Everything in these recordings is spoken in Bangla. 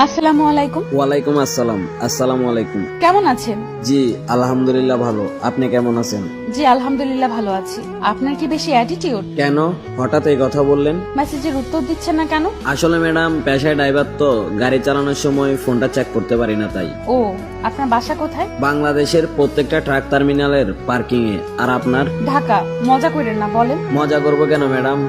আসসালামু আলাইকুম। ওয়ালাইকুম আসসালাম। আসসালামু আলাইকুম। কেমন আছেন? জি আলহামদুলিল্লাহ ভালো। আপনি কেমন আছেন? জি আলহামদুলিল্লাহ ভালো আছি। আপনার কি বেশি অ্যাটিটিউড? কেন হঠাৎ এই কথা বললেন? মেসেজের উত্তর দিচ্ছেন না কেন? আসলে ম্যাডাম পেশায় ড্রাইভার তো গাড়ি চালানোর সময় ফোনটা চেক করতে পারি না তাই। ও, আপনার বাসা কোথায়? বাংলাদেশের প্রত্যেকটা ট্রাক টার্মিনালের পার্কিং এ। আর আপনার? ঢাকা। মজা করেন না, বলেন। মজা করবো কেন ম্যাডাম?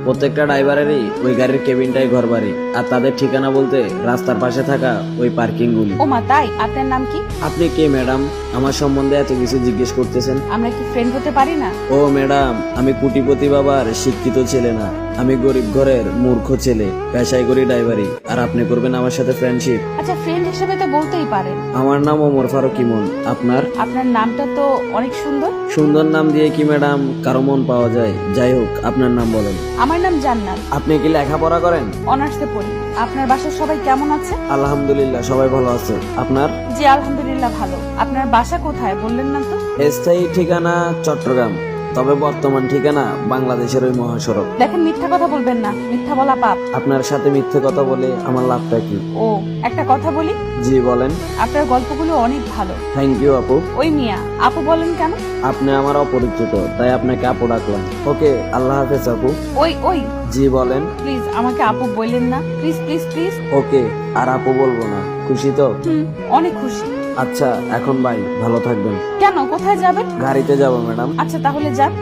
প্রত্যেকটা ড্রাইভারেরই ওই গাড়ির কেবিনটাই ঘর বাড়ি, আর তাদের ঠিকানা বলতে রাস্তার পাশে থাকা ওই পার্কিং গুলি। ও মা, তাই? আপনার নাম কি? আপনি কে ম্যাডাম? আমার সম্বন্ধে এত কিছু জিজ্ঞেস করতেছেন? আমরা কি ফ্রেন্ড হতে পারি না? ও ম্যাডাম, আমি কোটিপতি বাবার শিক্ষিত ছেলে না, আমি গরিব ঘরের মূর্খ ছেলে, পেশায় করি ড্রাইভারি। আর আপনি করবেন আমার সাথে ফ্রেন্ডশিপ? আচ্ছা, ফ্রেন্ড হিসেবে তো বলতেই পারেন। আমার নাম ওমর ফারুক ইমন। আপনার? আপনার নামটা তো অনেক সুন্দর। সুন্দর নাম দিয়ে কি ম্যাডাম কারো মন পাওয়া যায়? যাই হোক, আপনার নাম বলেন। আমার নাম জান্নাত। আপনি কি লেখাপড়া করেন? অনার্সে পড়ি। আপনার বাসার সবাই কেমন আছে? আলহামদুলিল্লাহ সবাই ভালো আছে। আপনার? জি আলহামদুলিল্লাহ ভালো। আপনার বাসা কোথায় বললেন না তো? স্থায়ী ঠিকানা চট্টগ্রাম, তবে বর্তমান ঠিকানা বাংলাদেশের ওই মহাসড়ক। দেখেন, মিথ্যা কথা বলবেন না, মিথ্যা বলা পাপ। আপনার সাথে মিথ্যে কথা বলে আমার লাভটা কি? ও, একটা কথা বলি। জি বলেন। আপনার গল্পগুলো অনেক ভালো। থ্যাংক ইউ আপু। ওই মিয়া, আপু বলেন কেন? আপনি আমার অপরিচিত, তাই আপনাকে আপু ডাকলাম। ওকে, আল্লাহ হাফেজ আপু। ওই ওই, জি বলেন। প্লিজ আমাকে আপু বললেন না, প্লিজ প্লিজ প্লিজ। ওকে, আর আপু বলবো না। খুশি তো? অনেক খুশি। আচ্ছা এখন বাই, ভালো থাকবেন। কেন, কোথায় যাবেন? গাড়িতে যাব ম্যাডাম। আচ্ছা তাহলে যান।